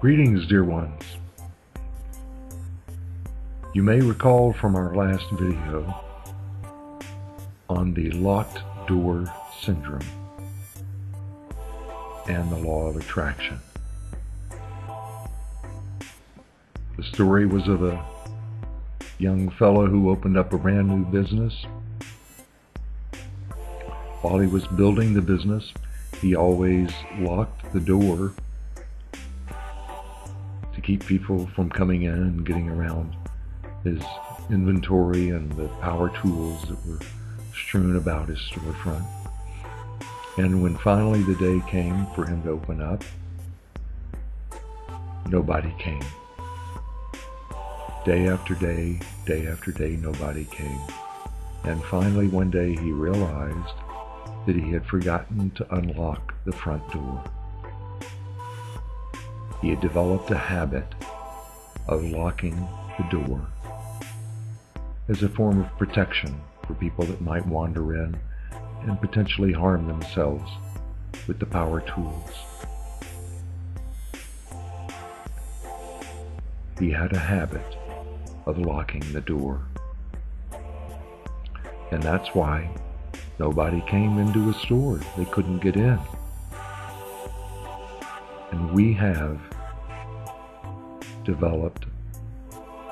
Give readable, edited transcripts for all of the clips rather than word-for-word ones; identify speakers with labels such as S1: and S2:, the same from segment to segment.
S1: Greetings, dear ones. You may recall from our last video on the locked door syndrome and the law of attraction. The story was of a young fellow who opened up a brand new business. While he was building the business, he always locked the door to keep people from coming in and getting around his inventory and the power tools that were strewn about his storefront. And when finally the day came for him to open up, nobody came. Day after day, nobody came. And finally one day he realized that he had forgotten to unlock the front door. He had developed a habit of locking the door as a form of protection for people that might wander in and potentially harm themselves with the power tools. He had a habit of locking the door. And that's why nobody came into his store. They couldn't get in. And we have developed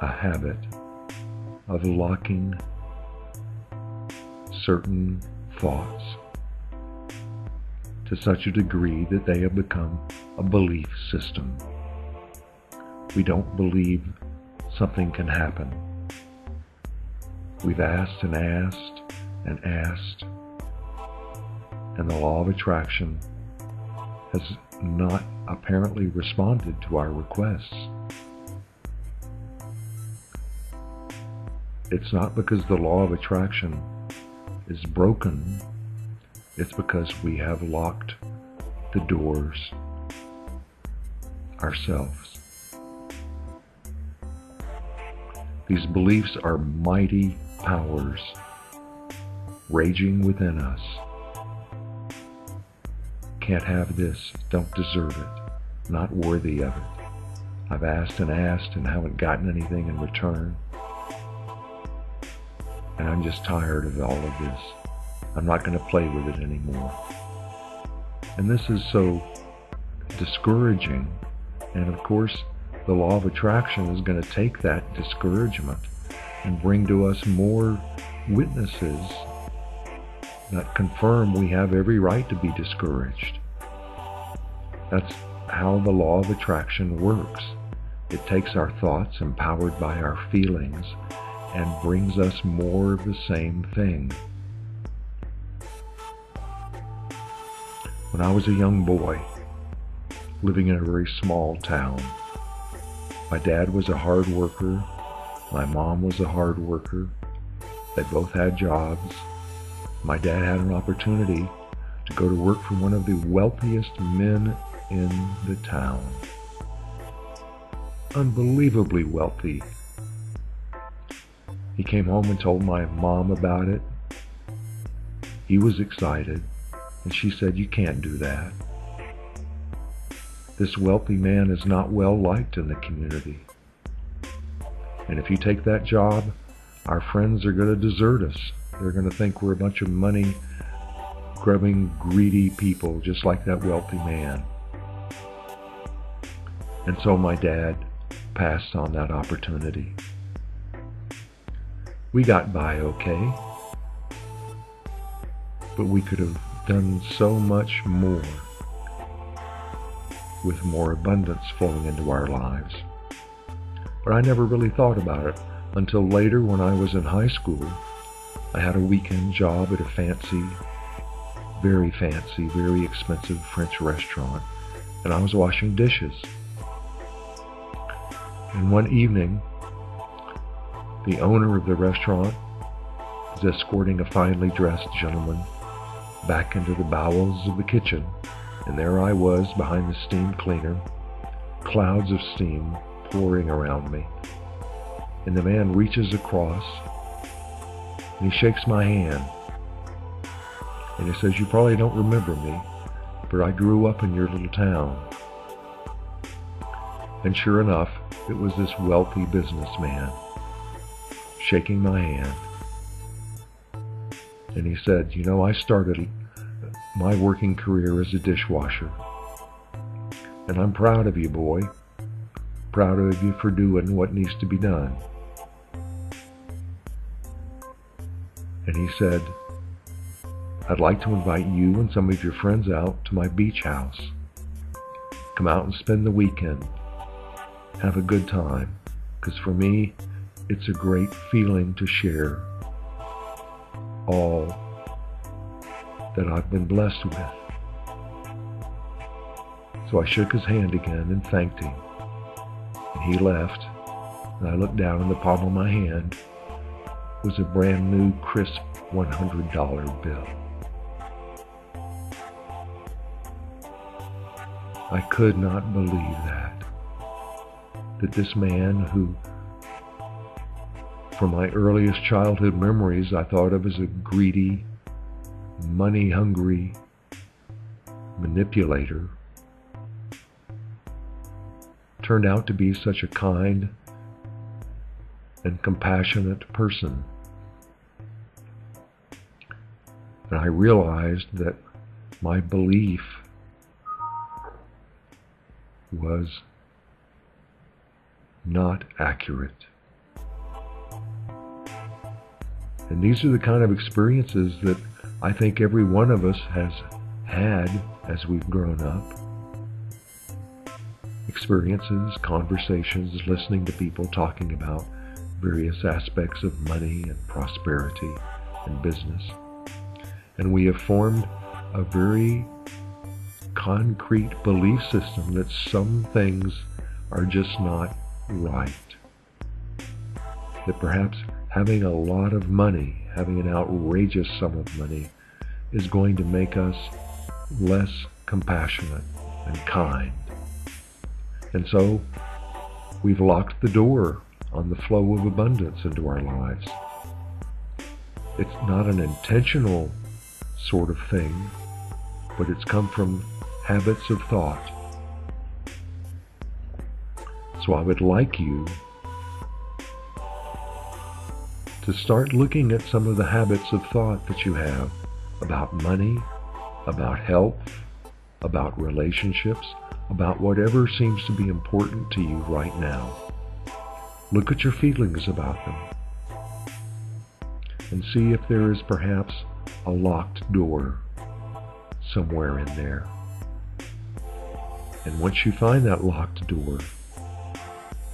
S1: a habit of locking certain thoughts to such a degree that they have become a belief system. We don't believe something can happen. We've asked and asked and asked, and the law of attraction has not apparently responded to our requests. It's not because the law of attraction is broken, it's because we have locked the doors ourselves. These beliefs are mighty powers raging within us. Can't have this, don't deserve it, not worthy of it. I've asked and haven't gotten anything in return. And I'm just tired of all of this. I'm not going to play with it anymore. And this is so discouraging. And of course, the law of attraction is going to take that discouragement and bring to us more witnesses that confirm we have every right to be discouraged. That's how the law of attraction works. It takes our thoughts empowered by our feelings and brings us more of the same thing. When I was a young boy, living in a very small town, my dad was a hard worker, my mom was a hard worker, they both had jobs. My dad had an opportunity to go to work for one of the wealthiest men in the town. Unbelievably wealthy. He came home and told my mom about it. He was excited, and she said, "You can't do that. This wealthy man is not well liked in the community. And if you take that job, our friends are going to desert us. They're going to think we're a bunch of money-grubbing, greedy people, just like that wealthy man." And so my dad passed on that opportunity. We got by okay, but we could have done so much more with more abundance flowing into our lives. But I never really thought about it until later when I was in high school. I had a weekend job at a fancy, very expensive French restaurant, and I was washing dishes. And one evening, the owner of the restaurant was escorting a finely dressed gentleman back into the bowels of the kitchen, and there I was behind the steam cleaner, clouds of steam pouring around me. And the man reaches across and he shakes my hand and he says, "You probably don't remember me, but I grew up in your little town." And sure enough, it was this wealthy businessman shaking my hand. And he said, "You know, I started my working career as a dishwasher. And I'm proud of you, boy. Proud of you for doing what needs to be done." And he said, "I'd like to invite you and some of your friends out to my beach house. Come out and spend the weekend. Have a good time. Because for me, it's a great feeling to share all that I've been blessed with." So I shook his hand again and thanked him. And he left, and I looked down, and the palm of my hand was a brand new, crisp $100 bill. I could not believe that this man who, from my earliest childhood memories, I thought of as a greedy, money-hungry manipulator, turned out to be such a kind and compassionate person. And I realized that my belief was not accurate. And these are the kind of experiences that I think every one of us has had as we've grown up. Experiences, conversations, listening to people talking about various aspects of money and prosperity and business. And we have formed a very concrete belief system that some things are just not right. That perhaps having a lot of money, having an outrageous sum of money, is going to make us less compassionate and kind. And so we've locked the door on the flow of abundance into our lives. It's not an intentional sort of thing, but it's come from habits of thought. So I would like you to start looking at some of the habits of thought that you have about money, about health, about relationships, about whatever seems to be important to you right now. Look at your feelings about them and see if there is perhaps a locked door somewhere in there. And once you find that locked door,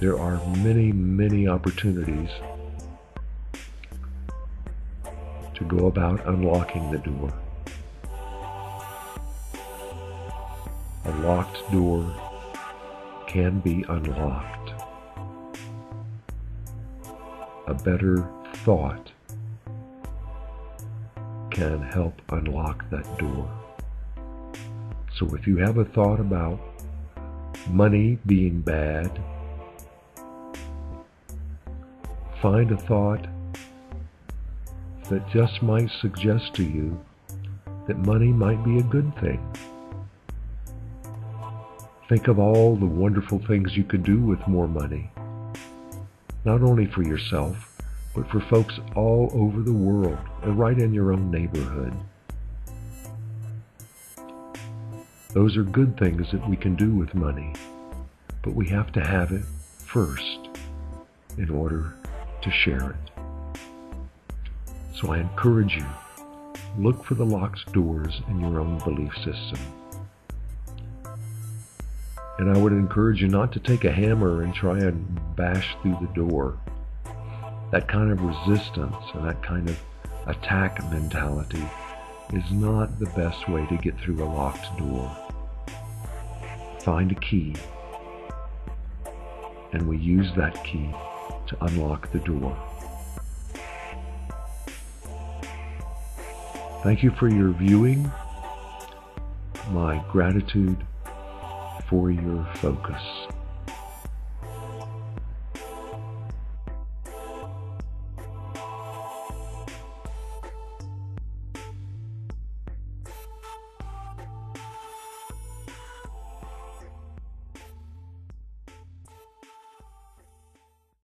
S1: there are many, many opportunities to go about unlocking the door. A locked door can be unlocked. A better thought can help unlock that door. So if you have a thought about money being bad, find a thought that just might suggest to you that money might be a good thing. Think of all the wonderful things you could do with more money, not only for yourself, but for folks all over the world and right in your own neighborhood. Those are good things that we can do with money, but we have to have it first in order to share it. So I encourage you, look for the locked doors in your own belief system. And I would encourage you not to take a hammer and try and bash through the door. That kind of resistance and that kind of attack mentality is not the best way to get through a locked door. Find a key, and we use that key to unlock the door. Thank you for your viewing. My gratitude for your focus.